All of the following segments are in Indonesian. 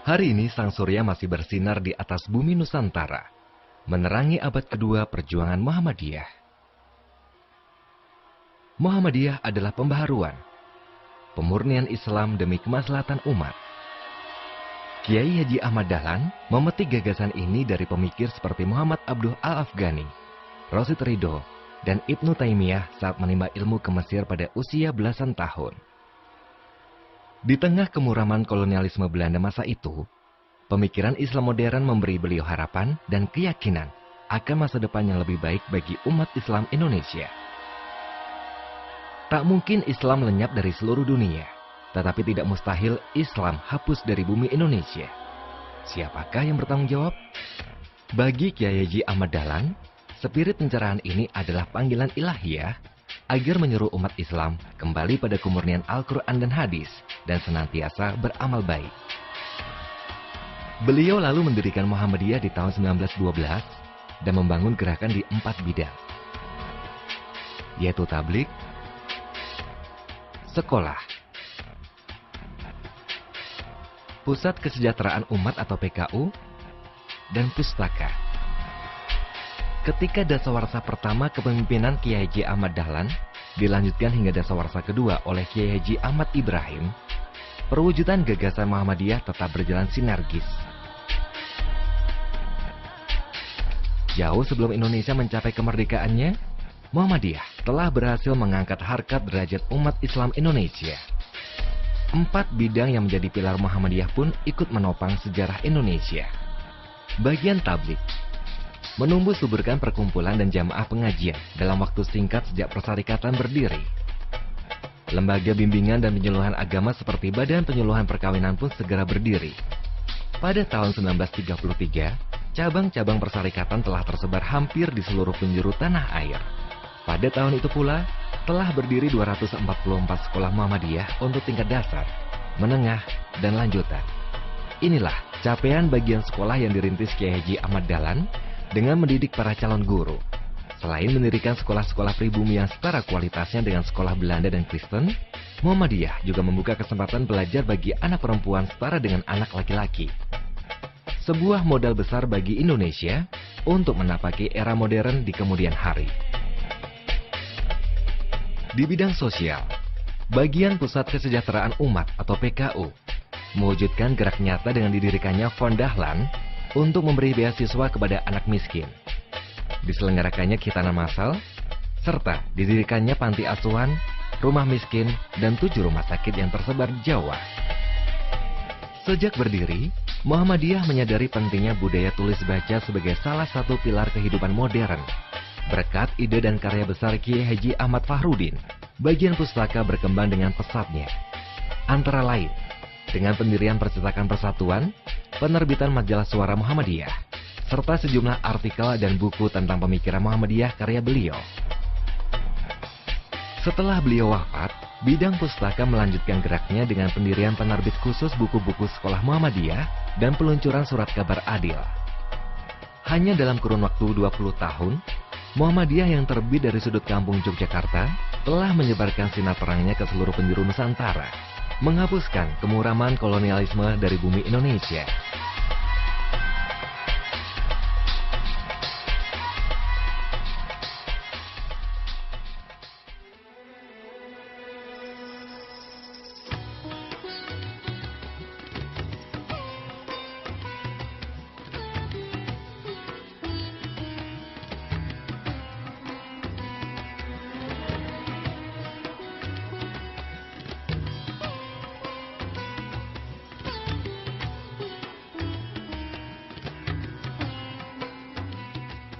Hari ini sang surya masih bersinar di atas bumi Nusantara, menerangi abad kedua perjuangan Muhammadiyah. Muhammadiyah adalah pembaharuan, pemurnian Islam demi kemaslahatan umat. Kiai Haji Ahmad Dahlan memetik gagasan ini dari pemikir seperti Muhammad Abduh Al-Afghani, Rasyid Ridho, dan Ibnu Taimiyah saat menimba ilmu ke Mesir pada usia belasan tahun. Di tengah kemuraman kolonialisme Belanda masa itu, pemikiran Islam modern memberi beliau harapan dan keyakinan akan masa depan yang lebih baik bagi umat Islam Indonesia. Tak mungkin Islam lenyap dari seluruh dunia, tetapi tidak mustahil Islam hapus dari bumi Indonesia. Siapakah yang bertanggung jawab? Bagi Kiai Haji Ahmad Dahlan, spirit pencerahan ini adalah panggilan ilahiyah agar menyeru umat Islam kembali pada kemurnian Al-Quran dan Hadis dan senantiasa beramal baik. Beliau lalu mendirikan Muhammadiyah di tahun 1912 dan membangun gerakan di 4 bidang, yaitu tabligh, sekolah, pusat kesejahteraan umat atau PKU, dan pustaka. Ketika dasawarsa pertama kepemimpinan Kiai Haji Ahmad Dahlan dilanjutkan hingga dasawarsa kedua oleh Kiai Haji Ahmad Ibrahim, perwujudan gagasan Muhammadiyah tetap berjalan sinergis. Jauh sebelum Indonesia mencapai kemerdekaannya, Muhammadiyah telah berhasil mengangkat harkat derajat umat Islam Indonesia. 4 bidang yang menjadi pilar Muhammadiyah pun ikut menopang sejarah Indonesia. Bagian tabligh menumbuh suburkan perkumpulan dan jamaah pengajian dalam waktu singkat sejak persyarikatan berdiri. Lembaga bimbingan dan penyuluhan agama seperti Badan Penyuluhan Perkawinan pun segera berdiri. Pada tahun 1933, cabang-cabang persyarikatan telah tersebar hampir di seluruh penjuru tanah air. Pada tahun itu pula, telah berdiri 244 sekolah Muhammadiyah untuk tingkat dasar, menengah, dan lanjutan. Inilah capaian bagian sekolah yang dirintis Kiai Haji Ahmad Dahlan dengan mendidik para calon guru. Selain mendirikan sekolah-sekolah pribumi yang setara kualitasnya dengan sekolah Belanda dan Kristen, Muhammadiyah juga membuka kesempatan belajar bagi anak perempuan setara dengan anak laki-laki. Sebuah modal besar bagi Indonesia untuk menapaki era modern di kemudian hari. Di bidang sosial, bagian Pusat Kesejahteraan Umat atau PKU mewujudkan gerak nyata dengan didirikannya Fond Dahlan untuk memberi beasiswa kepada anak miskin. Diselenggarakannya khitanan massal, serta didirikannya panti asuhan, rumah miskin, dan 7 rumah sakit yang tersebar di Jawa. Sejak berdiri, Muhammadiyah menyadari pentingnya budaya tulis baca sebagai salah satu pilar kehidupan modern. Berkat ide dan karya besar Kiai Haji Ahmad Fahrudin, bagian pustaka berkembang dengan pesatnya. Antara lain, dengan pendirian Percetakan Persatuan, penerbitan majalah Suara Muhammadiyah, serta sejumlah artikel dan buku tentang pemikiran Muhammadiyah karya beliau. Setelah beliau wafat, bidang pustaka melanjutkan geraknya dengan pendirian penerbit khusus buku-buku sekolah Muhammadiyah dan peluncuran surat kabar adil. Hanya dalam kurun waktu 20 tahun, Muhammadiyah yang terbit dari sudut kampung Yogyakarta telah menyebarkan sinar terangnya ke seluruh penjuru Nusantara, menghapuskan kemuraman kolonialisme dari bumi Indonesia.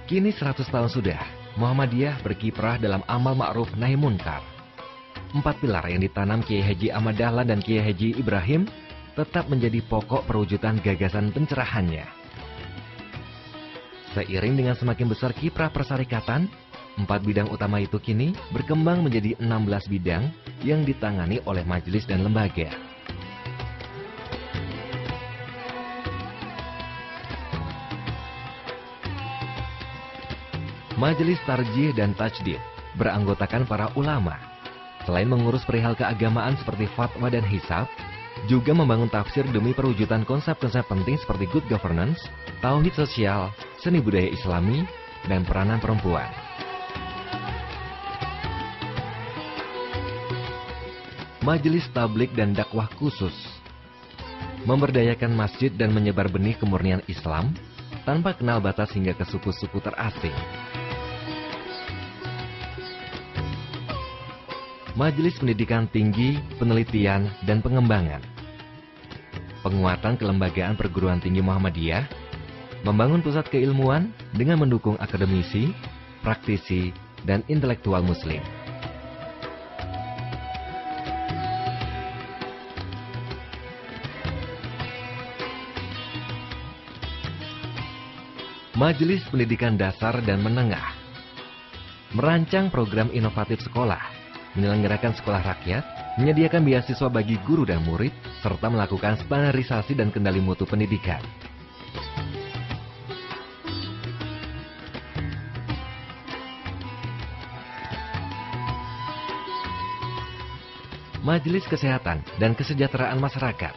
Kini 100 tahun sudah, Muhammadiyah berkiprah dalam amal ma'ruf nahi munkar. 4 pilar yang ditanam Kiai Haji Ahmad Dahlan dan Kiai Haji Ibrahim tetap menjadi pokok perwujudan gagasan pencerahannya. Seiring dengan semakin besar kiprah persyarikatan, 4 bidang utama itu kini berkembang menjadi 16 bidang yang ditangani oleh majelis dan lembaga. Majelis Tarjih dan Tajdid beranggotakan para ulama. Selain mengurus perihal keagamaan seperti fatwa dan hisab, juga membangun tafsir demi perwujudan konsep-konsep penting seperti good governance, tauhid sosial, seni budaya Islami, dan peranan perempuan. Majelis Tablik dan Dakwah Khusus memberdayakan masjid dan menyebar benih kemurnian Islam tanpa kenal batas hingga ke suku-suku terasing. Majelis Pendidikan Tinggi, Penelitian, dan Pengembangan. Penguatan kelembagaan perguruan tinggi Muhammadiyah, membangun pusat keilmuan dengan mendukung akademisi, praktisi, dan intelektual muslim. Majelis Pendidikan Dasar dan Menengah merancang program inovatif sekolah, menyelenggarakan sekolah rakyat, menyediakan beasiswa bagi guru dan murid, serta melakukan standarisasi dan kendali mutu pendidikan. Majelis Kesehatan dan Kesejahteraan Masyarakat,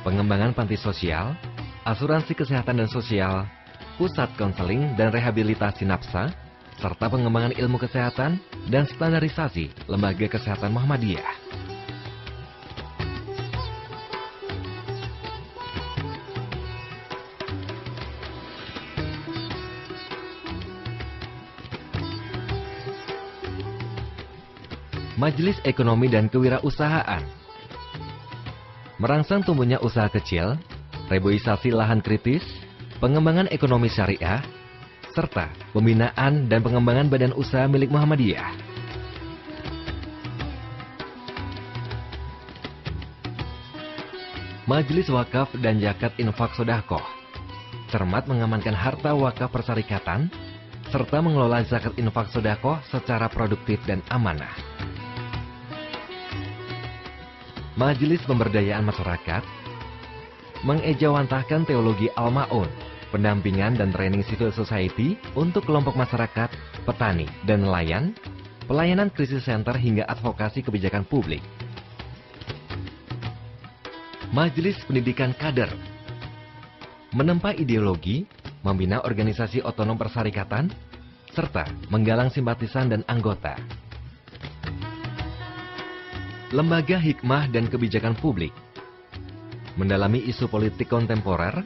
pengembangan panti sosial, asuransi kesehatan dan sosial, pusat konseling dan rehabilitasi nafsa, serta pengembangan ilmu kesehatan dan standarisasi lembaga kesehatan Muhammadiyah. Majelis Ekonomi dan Kewirausahaan merangsang tumbuhnya usaha kecil, reboisasi lahan kritis, pengembangan ekonomi syariah, serta pembinaan dan pengembangan badan usaha milik Muhammadiyah. Majelis Wakaf dan Zakat Infak Sodaqoh cermat mengamankan harta wakaf persyarikatan, serta mengelola zakat infak sodaqoh secara produktif dan amanah. Majelis Pemberdayaan Masyarakat mengejawantahkan teologi Al-Ma'un, pendampingan dan training civil society untuk kelompok masyarakat, petani, dan nelayan, pelayanan krisis center hingga advokasi kebijakan publik. Majelis Pendidikan Kader menempa ideologi, membina organisasi otonom persyarikatan, serta menggalang simpatisan dan anggota. Lembaga Hikmah dan Kebijakan Publik mendalami isu politik kontemporer,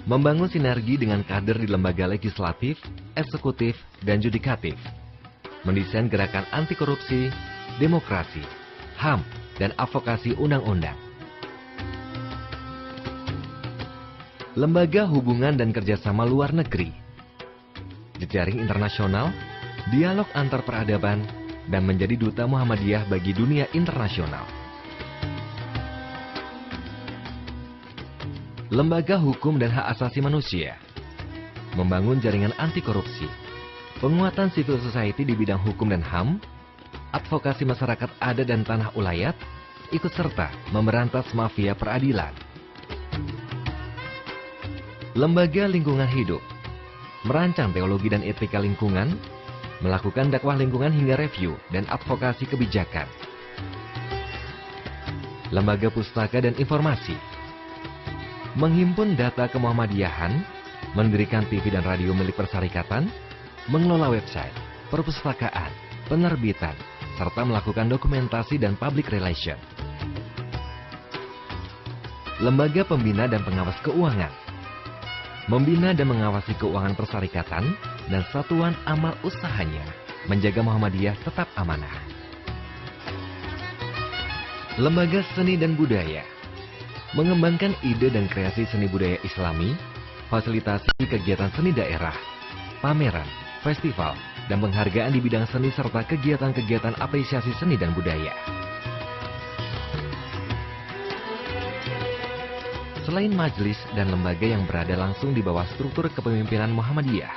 membangun sinergi dengan kader di lembaga legislatif, eksekutif, dan judikatif, mendesain gerakan anti korupsi, demokrasi, HAM, dan advokasi undang-undang. Lembaga Hubungan dan Kerjasama Luar Negeri, jejaring internasional, dialog antar peradaban, dan menjadi duta Muhammadiyah bagi dunia internasional. Lembaga Hukum dan Hak Asasi Manusia membangun jaringan anti korupsi, penguatan civil society di bidang hukum dan HAM, advokasi masyarakat adat dan tanah ulayat, ikut serta memberantas mafia peradilan. Lembaga Lingkungan Hidup merancang teologi dan etika lingkungan, melakukan dakwah lingkungan hingga review dan advokasi kebijakan. Lembaga Pustaka dan Informasi menghimpun data kemuhammadiyahan, mendirikan TV dan radio milik persyarikatan, mengelola website, perpustakaan, penerbitan, serta melakukan dokumentasi dan public relation. Lembaga Pembina dan Pengawas Keuangan membina dan mengawasi keuangan persyarikatan dan satuan amal usahanya, menjaga Muhammadiyah tetap amanah. Lembaga Seni dan Budaya mengembangkan ide dan kreasi seni budaya Islami, fasilitasi kegiatan seni daerah, pameran, festival, dan penghargaan di bidang seni serta kegiatan-kegiatan apresiasi seni dan budaya. Selain majelis dan lembaga yang berada langsung di bawah struktur kepemimpinan Muhammadiyah,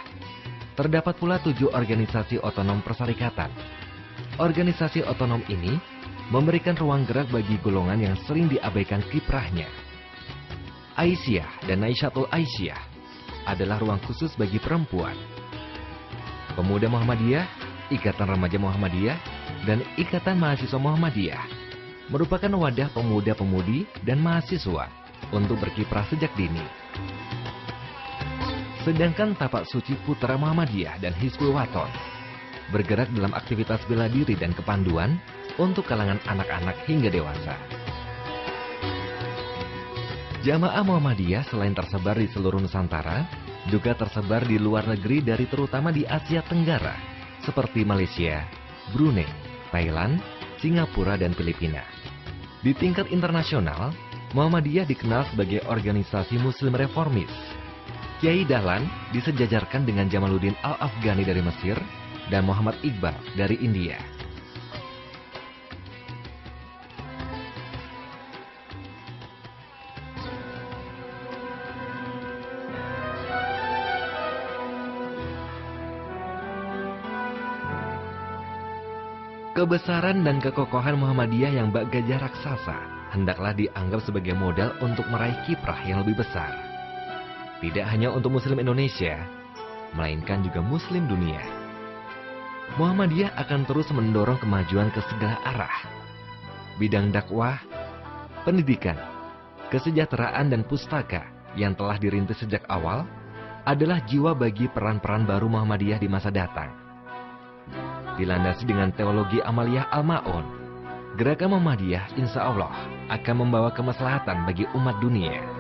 terdapat pula 7 organisasi otonom persyarikatan. Organisasi otonom ini memberikan ruang gerak bagi golongan yang sering diabaikan kiprahnya. Aisyah dan Naisyatul Aisyah adalah ruang khusus bagi perempuan. Pemuda Muhammadiyah, Ikatan Remaja Muhammadiyah, dan Ikatan Mahasiswa Muhammadiyah merupakan wadah pemuda-pemudi dan mahasiswa untuk berkiprah sejak dini. Sedangkan Tapak Suci Putra Muhammadiyah dan Hizbul Wathon bergerak dalam aktivitas bela diri dan kepanduan untuk kalangan anak-anak hingga dewasa. Jamaah Muhammadiyah selain tersebar di seluruh Nusantara, juga tersebar di luar negeri dari terutama di Asia Tenggara, seperti Malaysia, Brunei, Thailand, Singapura, dan Filipina. Di tingkat internasional, Muhammadiyah dikenal sebagai organisasi Muslim reformis. Kiai Dahlan disejajarkan dengan Jamaluddin Al-Afghani dari Mesir dan Muhammad Iqbal dari India. Kebesaran dan kekokohan Muhammadiyah yang bak gajah raksasa hendaklah dianggap sebagai modal untuk meraih kiprah yang lebih besar. Tidak hanya untuk Muslim Indonesia, melainkan juga Muslim dunia. Muhammadiyah akan terus mendorong kemajuan ke segala arah. Bidang dakwah, pendidikan, kesejahteraan dan pustaka yang telah dirintis sejak awal adalah jiwa bagi peran-peran baru Muhammadiyah di masa datang. Dilandasi dengan teologi amaliyah Al-Ma'un, gerakan Muhammadiyah insya Allah akan membawa kemaslahatan bagi umat dunia.